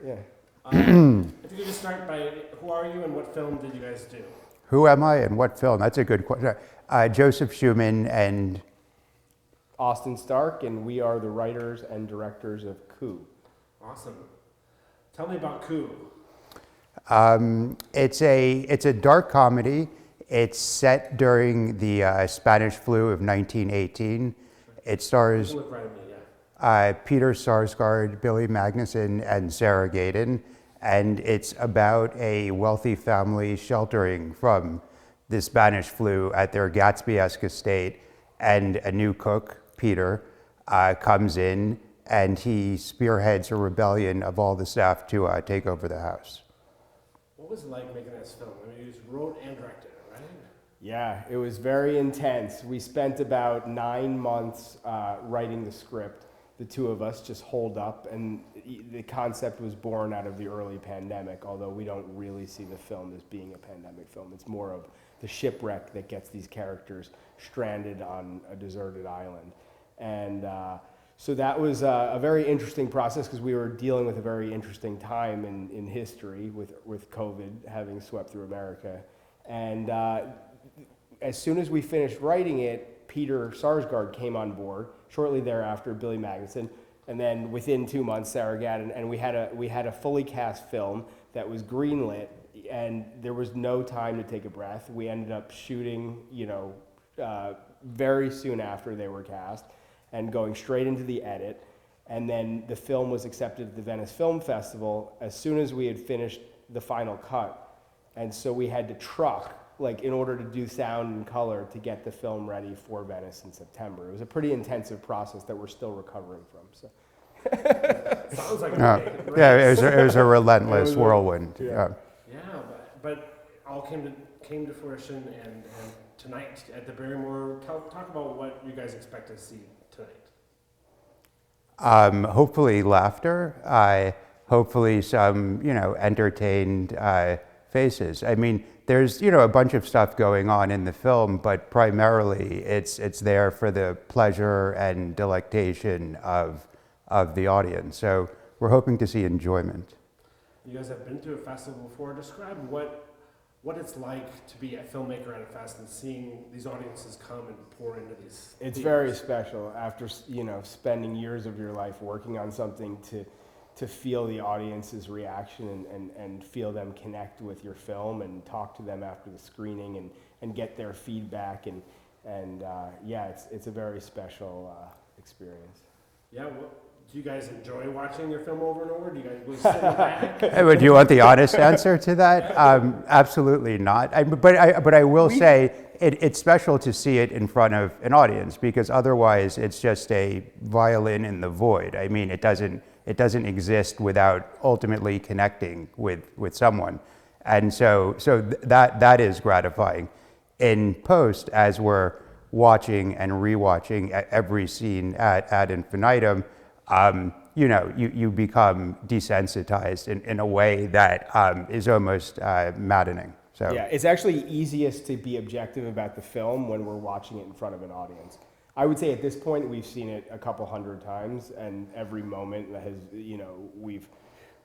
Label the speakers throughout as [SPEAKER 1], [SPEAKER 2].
[SPEAKER 1] Yeah.
[SPEAKER 2] If you could just start by, who are you and what film did you guys do?
[SPEAKER 3] Who am I and what film? That's a good question. Joseph Schuman and
[SPEAKER 1] Austin Stark, and we are the writers and directors of Coup.
[SPEAKER 2] Awesome. Tell me about Coup.
[SPEAKER 3] It's a dark comedy. It's set during the Spanish flu of 1918. It stars
[SPEAKER 2] Look right at me, yeah.
[SPEAKER 3] Peter Sarsgaard, Billy Magnuson, and Sarah Gadon, and it's about a wealthy family sheltering from the Spanish flu at their Gatsby-esque estate, and a new cook, Peter, comes in and he spearheads a rebellion of all the staff to take over the house.
[SPEAKER 2] What was it like making this film? I mean, you just wrote and directed it, right?
[SPEAKER 1] Yeah, it was very intense. We spent about 9 months writing the script. The two of us just holed up, and the concept was born out of the early pandemic, although we don't really see the film as being a pandemic film. It's more of the shipwreck that gets these characters stranded on a deserted island. And so that was a very interesting process because we were dealing with a very interesting time in history with COVID having swept through America. And as soon as we finished writing it, Peter Sarsgaard came on board. Shortly thereafter, Billy Magnuson, and then within 2 months, Sarah Gadon, and we had a fully cast film that was greenlit, and there was no time to take a breath. We ended up shooting, very soon after they were cast, and going straight into the edit. And then the film was accepted at the Venice Film Festival as soon as we had finished the final cut. And so we had to truck, in order to do sound and color, to get the film ready for Venice in September. It was a pretty intensive process that we're still recovering from. So.
[SPEAKER 2] Sounds like a big
[SPEAKER 3] Yeah, it was a relentless whirlwind.
[SPEAKER 2] Yeah, but all came to fruition, and tonight at the Barrymore, talk about what you guys expect to see tonight.
[SPEAKER 3] Hopefully laughter, hopefully some, entertained faces. I mean, there's, a bunch of stuff going on in the film, but primarily it's there for the pleasure and delectation of the audience. So we're hoping to see enjoyment.
[SPEAKER 2] You guys have been to a festival before. Describe what it's like to be a filmmaker at a fest and seeing these audiences come and pour into these.
[SPEAKER 1] It's very special after, spending years of your life working on something to feel the audience's reaction and feel them connect with your film and talk to them after the screening and get their feedback and it's a very special experience.
[SPEAKER 2] Yeah, do you guys enjoy watching your film over and over? Do you guys will sit back?
[SPEAKER 3] Do you want the honest answer to that? Absolutely not. But I will say it's special to see it in front of an audience, because otherwise it's just a violin in the void. I mean, it doesn't exist without ultimately connecting with someone. And so that is gratifying. In post, as we're watching and rewatching every scene ad infinitum, you become desensitized in a way that is almost maddening. So
[SPEAKER 1] yeah, it's actually easiest to be objective about the film when we're watching it in front of an audience. I would say at this point we've seen it a couple hundred times, and every moment that has,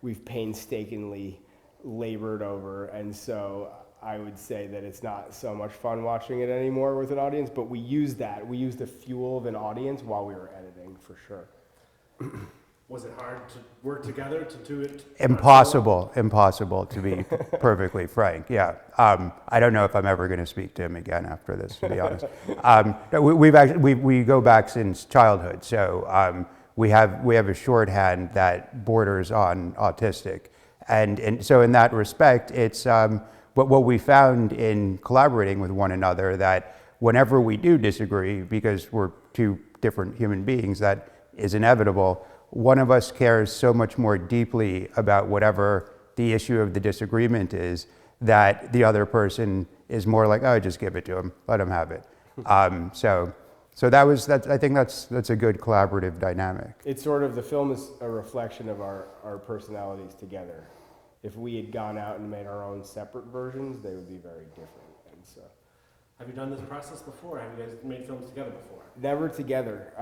[SPEAKER 1] we've painstakingly labored over, and so I would say that it's not so much fun watching it anymore with an audience, but we use the fuel of an audience while we were editing, for sure.
[SPEAKER 2] Was it hard to work together to do it?
[SPEAKER 3] Impossible to be perfectly frank. Yeah, I don't know if I'm ever going to speak to him again after this, to be honest. We go back since childhood, so we have a shorthand that borders on autistic, and so in that respect, it's what we found in collaborating with one another, that whenever we do disagree, because we're two different human beings, that is inevitable. One of us cares so much more deeply about whatever the issue of the disagreement is, that the other person is more like, oh, just give it to him, let him have it. So I think that's a good collaborative dynamic.
[SPEAKER 1] It's sort of, the film is a reflection of our personalities together. If we had gone out and made our own separate versions, they would be very different. And so,
[SPEAKER 2] have you done this process before? Have you guys made films together before?
[SPEAKER 1] Never together.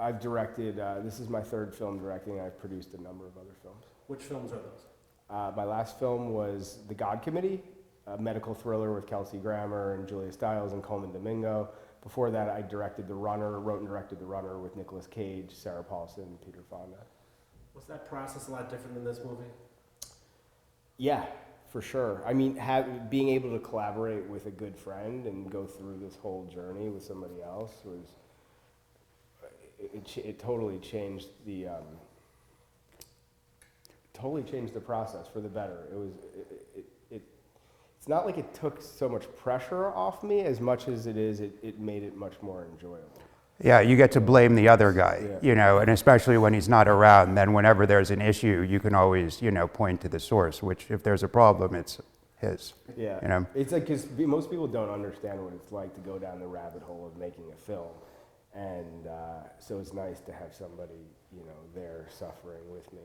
[SPEAKER 1] I've directed, this is my third film directing, I've produced a number of other films.
[SPEAKER 2] Which films are those?
[SPEAKER 1] My last film was The God Committee, a medical thriller with Kelsey Grammer and Julia Stiles and Coleman Domingo. Before that, I directed The Runner, wrote and directed The Runner with Nicolas Cage, Sarah Paulson, and Peter Fonda.
[SPEAKER 2] Was that process a lot different than this movie?
[SPEAKER 1] Yeah, for sure. I mean, being able to collaborate with a good friend and go through this whole journey with somebody else was, it totally changed the, process for the better. It was, it's not like it took so much pressure off me as much as it made it much more enjoyable.
[SPEAKER 3] Yeah, you get to blame the other guy,
[SPEAKER 1] Yeah.
[SPEAKER 3] you know, and especially when he's not around, then whenever there's an issue, you can always, you know, point to the source, which if there's a problem, it's his.
[SPEAKER 1] Yeah,
[SPEAKER 3] You know?
[SPEAKER 1] it's like, because most people don't understand what it's like to go down the rabbit hole of making a film. And so it's nice to have somebody, you know, there suffering with me.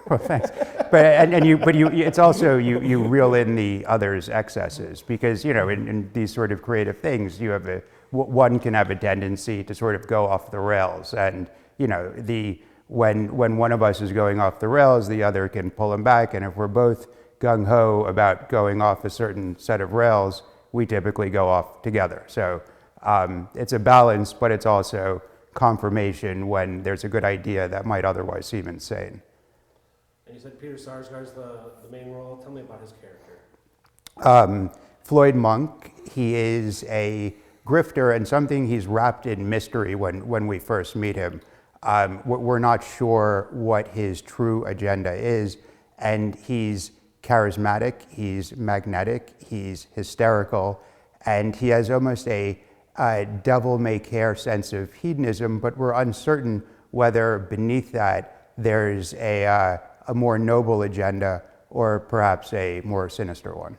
[SPEAKER 3] Well, thanks. It's also, you reel in the other's excesses because, you know, in these sort of creative things, you have one can have a tendency to sort of go off the rails. And, you know, when one of us is going off the rails, the other can pull him back. And if we're both gung-ho about going off a certain set of rails, we typically go off together. So it's a balance, but it's also confirmation when there's a good idea that might otherwise seem insane.
[SPEAKER 2] And you said Peter Sarsgaard's the main role. Tell me about his character.
[SPEAKER 3] Floyd Monk, he is a grifter and something he's wrapped in mystery when we first meet him. We're not sure what his true agenda is, and he's charismatic, he's magnetic, he's hysterical, and he has almost a devil-may-care sense of hedonism, but we're uncertain whether beneath that there's a more noble agenda or perhaps a more sinister one.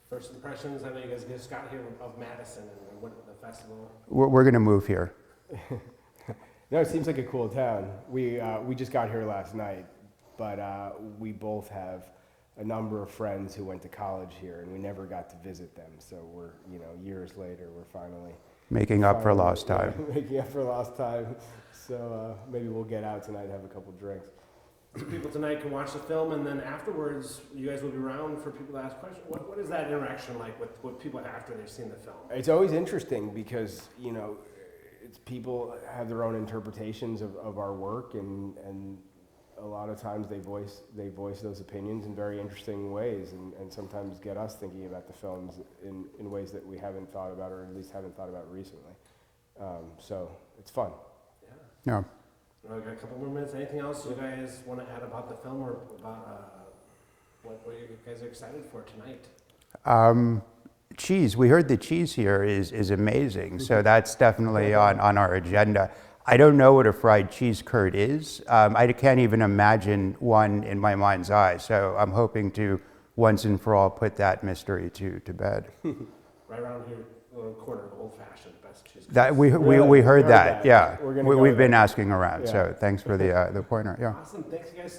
[SPEAKER 2] First impressions, I know you guys just got here of Madison and what the festival.
[SPEAKER 3] We're going to move here.
[SPEAKER 1] No, it seems like a cool town. We just got here last night, but we both have a number of friends who went to college here, and we never got to visit them. So we're, you know, years later, we're finally
[SPEAKER 3] Making up for lost time.
[SPEAKER 1] Making up for lost time. So maybe we'll get out tonight and have a couple drinks.
[SPEAKER 2] So people tonight can watch the film, and then afterwards, you guys will be around for people to ask questions. What is that interaction like with people after they've seen the film?
[SPEAKER 1] It's always interesting because, you know, people have their own interpretations of our work, and a lot of times they voice those opinions in very interesting ways, and sometimes get us thinking about the films in ways that we haven't thought about, or at least haven't thought about recently. So it's fun.
[SPEAKER 3] Yeah.
[SPEAKER 2] Well, we've got a couple more minutes. Anything else you guys want to add about the film or about what you guys are excited for tonight?
[SPEAKER 3] Cheese. We heard the cheese here is amazing, so that's definitely on our agenda. I don't know what a fried cheese curd is. I can't even imagine one in my mind's eye, so I'm hoping to once and for all put that mystery to bed.
[SPEAKER 2] Right around here, little corner of Old Fashioned, best cheese curd.
[SPEAKER 3] That we
[SPEAKER 1] Really?
[SPEAKER 3] heard that. Yeah,
[SPEAKER 1] We're gonna go
[SPEAKER 3] we've been
[SPEAKER 1] there.
[SPEAKER 3] asking around.
[SPEAKER 1] Yeah.
[SPEAKER 3] So thanks for the pointer. Yeah.
[SPEAKER 2] Awesome. Thanks, you guys.